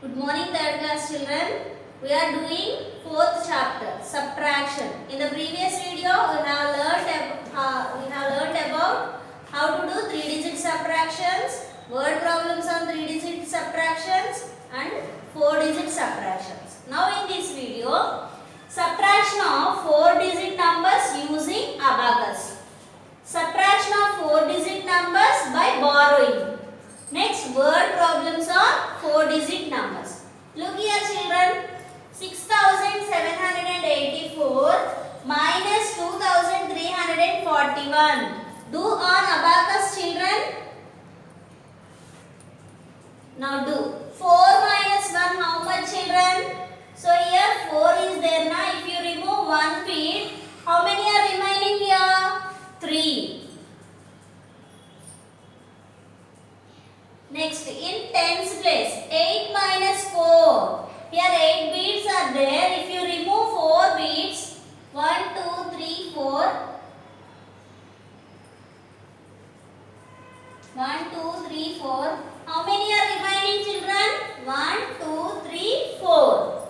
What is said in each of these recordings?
Good morning, third class children. We are doing fourth chapter, subtraction. In the previous video, we have learned about how to do 3-digit subtractions, word problems on 3-digit subtractions, and 4-digit subtractions. Now, in this video, subtraction of 4-digit numbers using abacus. Subtraction of 4-digit numbers by borrowing. Next, word problems on 4-digit numbers. Look here, children. 6,784 minus 2,341. Do on abacus, children. Now do. 4 minus 1, how much, children? So here 4 is there now. If you remove 1 bead, how many are remaining here? 3. Next, in tens place, 8 minus 4. Here 8 beads are there. If you remove 4 beads, 1, 2, 3, 4. 1, 2, 3, 4. How many are remaining, children? 1, 2, 3, 4.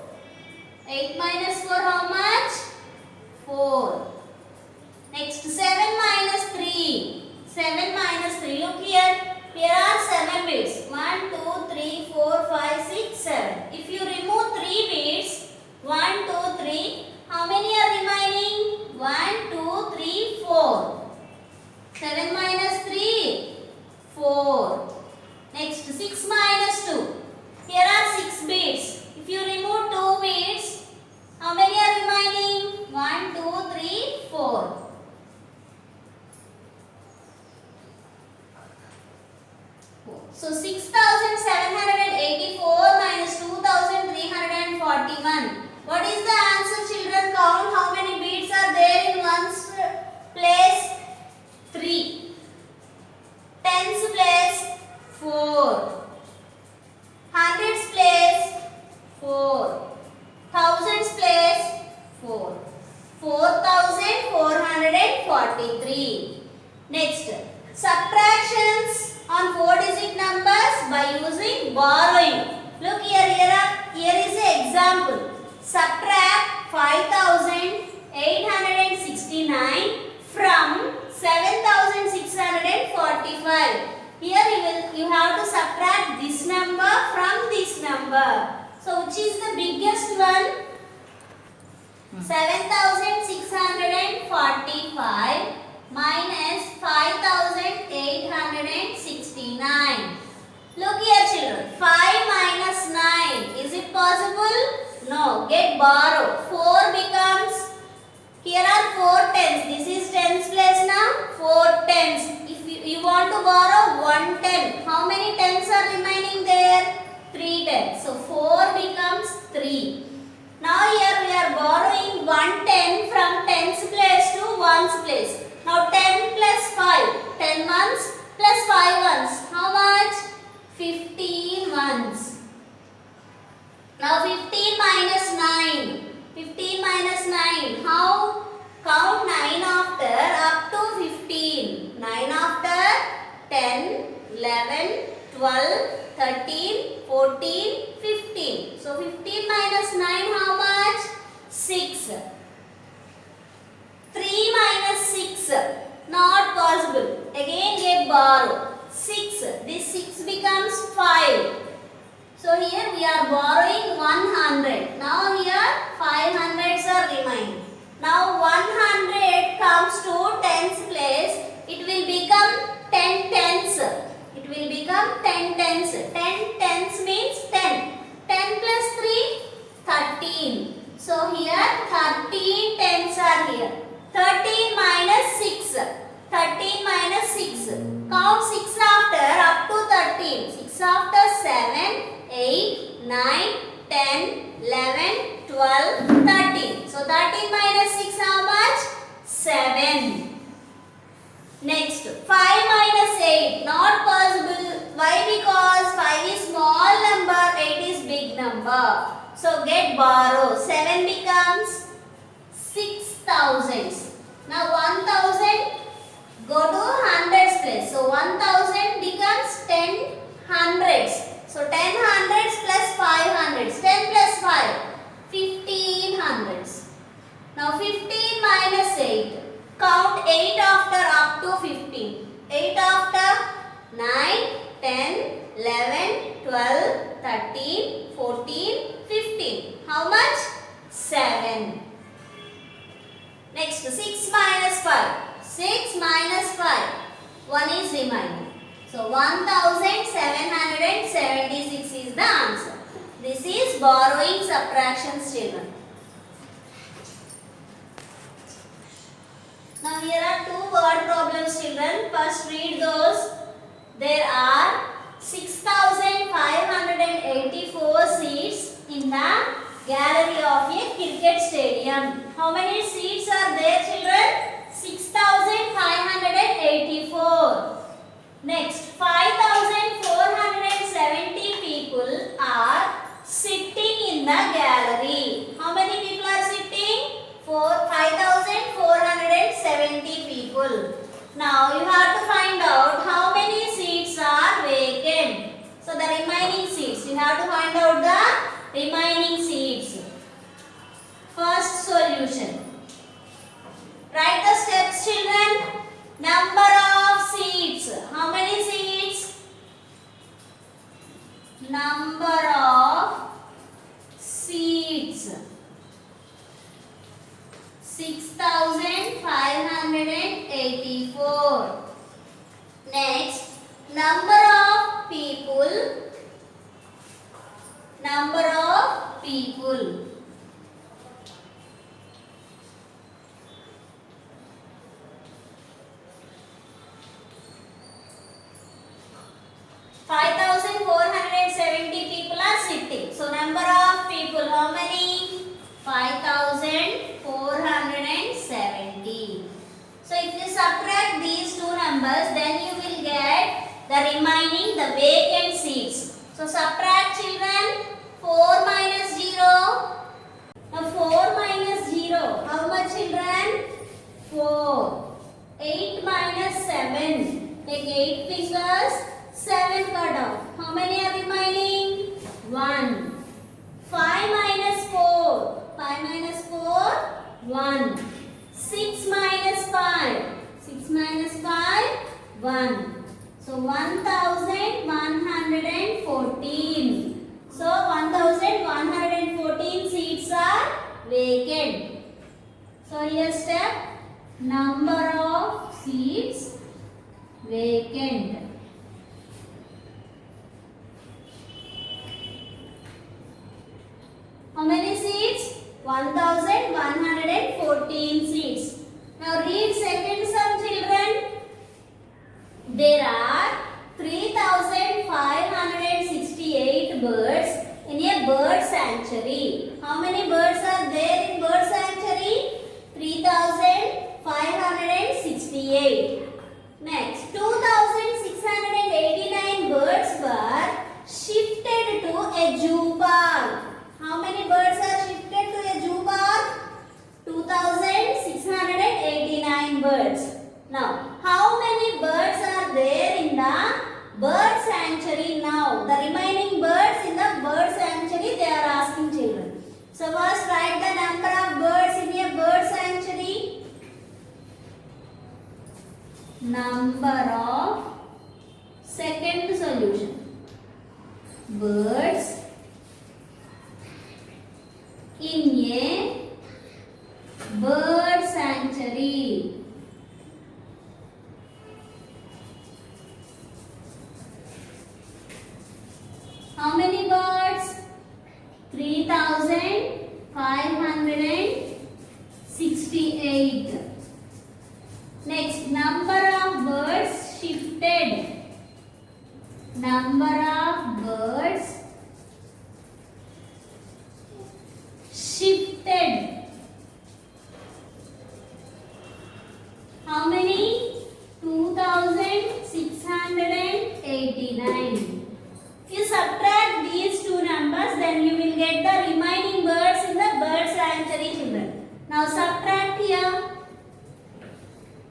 8 minus 4, how much? 4. Next, 7 minus 3. 7 minus 3. Look here. Here are 7 beads. 1, 2, 3, 4, 5, 6, 7. If you remove 3 beads, 1, 2, 3, how many are remaining? 1, 2, 3, 4. 7 minus 3, 4. Next, 6 minus 2. Here are 6 beads. If you remove 2 beads, how many are remaining? 1, 2, 3, 4. So 6,784 minus 2,341. What is the answer, children? Count how many beads are there in ones place? 3. Tens place? 4. Hundreds place? 4. Thousands place? 4. 4,443. Next, subtractions on 4-digit numbers by using borrowing. Look here, here is an example. Subtract 5,869 from 7,645. Here you have to subtract this number from this number. So which is the biggest one? 7,645 minus 5,869. Look here, children. 5 minus 9. Is it possible? No. Get borrow. 4 becomes, here are 4 tens. This is tens place now. 4 tens. If you want to borrow 1 10. How many tens are remaining there? 3 tens. So 4 becomes 3. Now here we are borrowing 1 10 from tens place to ones place. Now 10 plus 5. 10 ones plus 5 ones. How much? 15 ones. Now 15 minus 9. 15 minus 9. How? Count 9 after up to 15. 9 after 10, 11, 12, 13, 14, 15. So 15 minus 9 how much? 6. 3 minus 6. Not possible. Again get borrow. 6. This 6 becomes 5. So here we are borrowing 100. Now here 500s are remaining. Now 100 comes to tens place. It will become 10 tens. It will become 10 tens. 10 tens means 10. 10 plus 3, 13. So here 13 tens are here. 13 minus 6. 13 minus 6. Count 6 after up to 13. 6 after 7, 8, 9, 10, 11, 12, 13. So 13 minus 6 how much? 7. Next, 5 minus 8. Not possible. Why? Because 5 is small number, 8 is big number. So get borrow. 7 becomes 6,000. Now 1,000 go to hundreds place. So 1,000 becomes 10 hundreds. So 10 hundreds plus 5 13, 14, 15. How much? 7. Next, 6 minus 5. 6 minus 5. 1 is remaining. So, 1776 is the answer. This is borrowing subtractions, children. Now, here are two word problems, children. First, read those. There are 6,584 seats in the gallery of a cricket stadium. How many seats are there, children? 6,584. Next, 5,470 people are sitting in the gallery. How many people are sitting? 5,470 people. Now, you have to find out how many seats are vacant. So, the remaining seats. You have to find out the remaining seats. First solution. Write the steps, children. Number of seats. How many seats? Number of seats. 6,584. Next, number of people. Number of people. 5,470 people are sitting. So, number of people, how many? 5,470. So, if you subtract these two numbers, then you will get the remaining, the vacant seats. So, subtract, children. 4 minus 0. Now, 4 minus 0. How much, children? 4. 8 minus 7. Take 8 fingers. 7 cut off. How many are remaining? 1. 5 minus 4. 5 minus 4. 1. 6 minus 5. 6 minus 5. 1. So 1114. So 1114 seats are vacant. So here step number of seats vacant. How many seats? 1114 seats. Now read second sum, children. There are 3,568 birds in a bird sanctuary. How many birds are there in bird sanctuary? 3,568. Next, 2,689 birds were shifted to a zoo park. How many birds are shifted to a zoo park? 2,689 birds. Now, how many birds are there in the bird sanctuary now? The remaining birds in the bird sanctuary, they are asking, children. So, first write the number of birds in a bird sanctuary. Number of, second solution, birds in a bird sanctuary. How many birds? 3,568. Next, number of birds shifted. Number of birds shifted. How many? 2,689. You subtract these two numbers, then you will get the remaining birds in the bird sanctuary, children. Now subtract here.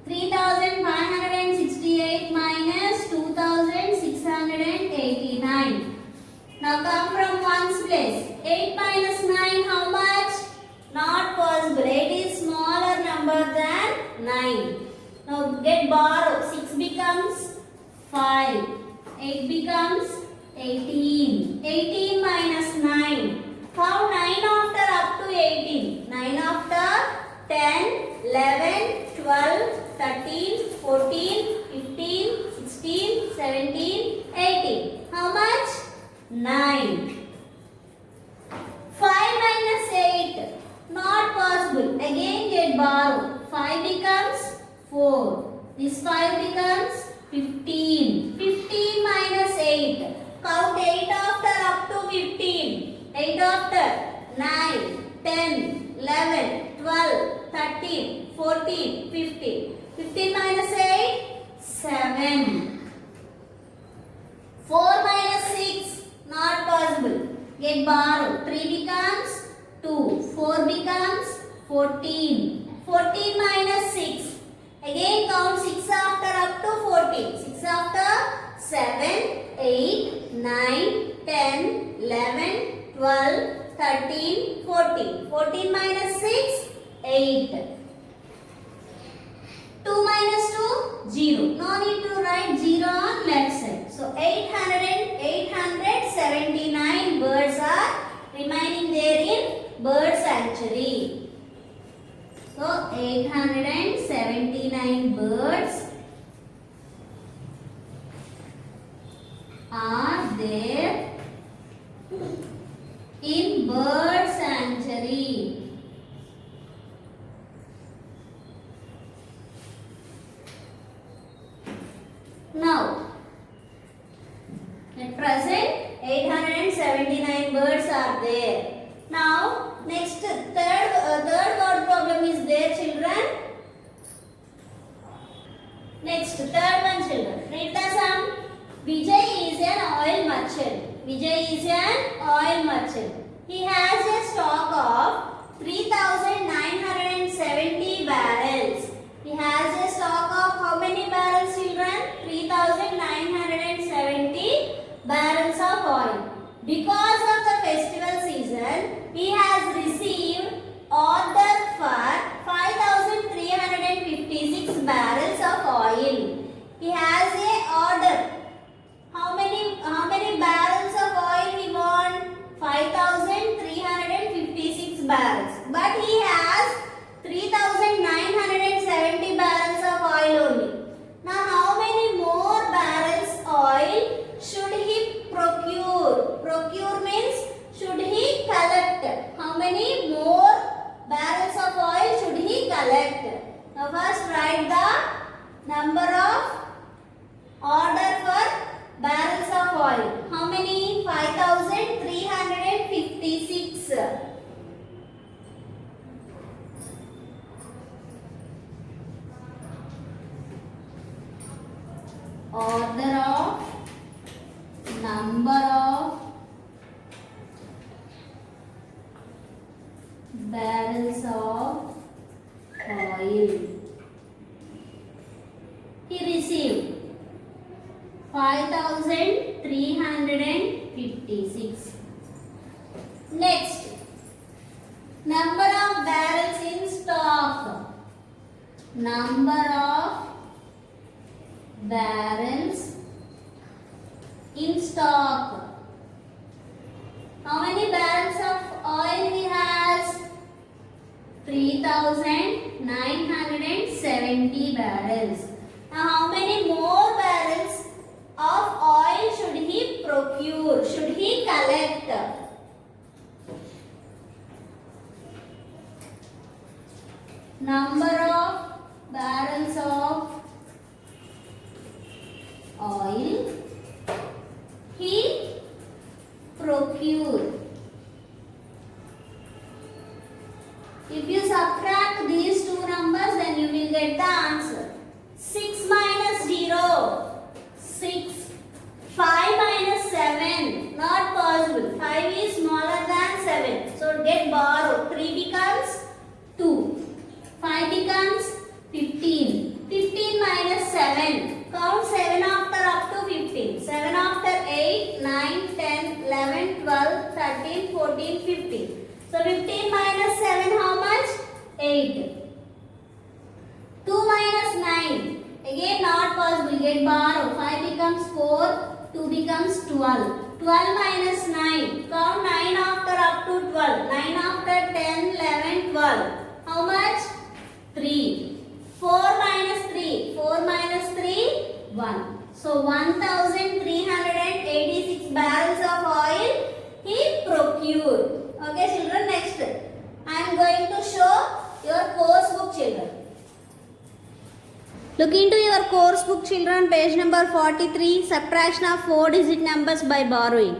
3,568 minus 2,689. Now come from ones place. 8 minus 9, how much? Not possible. 8 is smaller number than 9. Now get borrow. 6 becomes 5. 8 becomes 18. 18 11, 12, 13, 14, 15, 16, 17, 18. How much? 9. 5 minus 8. Not possible. Again get borrow. 5 becomes 4. This 5 becomes 15. 15 minus 8. Count 8 after up to 15. 8 after 9, 10, 11, 12, 13, 14, 15. 15 minus 8, 7. 4 minus 6, not possible. Get borrow. 3 becomes 2. 4 becomes 14. 14 minus 6. Again count 6 after up to 14. 6 after 7, 8, 9, 10, 11, 12, 13, 14. 14 minus 6, 8. 2 minus 2, 0. No need to write 0 on left side. So 879 birds are remaining there in bird sanctuary. So 879 birds are there in bird sanctuary. Now, at present 879 birds are there. Now, next third word problem is there, children. Next third one, children. Read the sum. Vijay is an oil merchant. Vijay is an oil merchant. He has a stock of 3,970 barrels. He has a stock of how many barrels, children? 3,970 barrels of oil. Because of the festival season, he has received order for 5,356 barrels of oil. He has a order. How many barrels of oil he want? 5,356 barrels. But he has 3,970 barrels of oil only. Now how many more barrels oil should he procure? Procure means should he collect? How many more barrels of oil should he collect? Now first write the number of order for barrels of oil. How many? 5,356. Order of number of barrels of oil. He received 5,356. Next, number of barrels in stock. Number of barrels in stock. How many barrels of oil he has? 3,970 barrels. Now how many more barrels of oil should he procure? Should he collect? Number of barrels of oil he procure. If you subtract these two numbers, then you will get the answer. 6 minus 0, 6. 5 minus 7, not possible. 5 is smaller than 7. So get borrow. 3 becomes 2. 5 becomes 15. 15 minus 7. Count 7 after up to 15. 7 after 8, 9, 10, 11, 12, 13, 14, 15. So 15 minus 7 how much? 8. 2 minus 9. Again not possible. Get borrow. 5 becomes 4. 2 becomes 12. 12 minus 9. Count 9 after up to 12. 9 after 10, 11, 12. How much? 3. So 1386 barrels of oil he procured. Okay children, next I am going to show your course book children. Look into your course book children, page number 43, subtraction of 4-digit numbers by borrowing.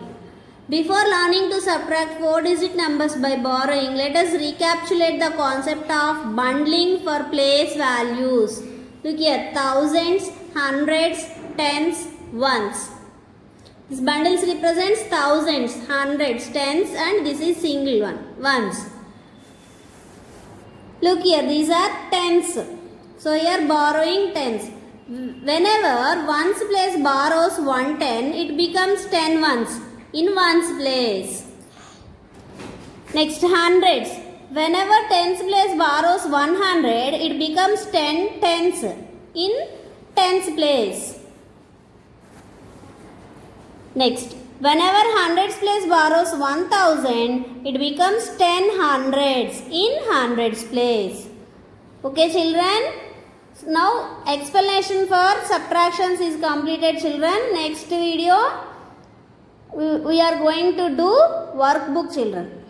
Before learning to subtract 4-digit numbers by borrowing, let us recapitulate the concept of bundling for place values. Look here, thousands, hundreds, tens, ones. This bundles represents thousands, hundreds, tens, and this is single one, ones. Look here, these are tens. So here borrowing tens. Whenever ones place borrows 1 10, it becomes 10 ones in ones place. Next hundreds. Whenever tens place borrows 100, it becomes 10 tens in tens place. Next, whenever hundreds place borrows 1000, it becomes 10 hundreds in hundreds place. Okay children? Now explanation for subtractions is completed children. Next video we are going to do workbook children.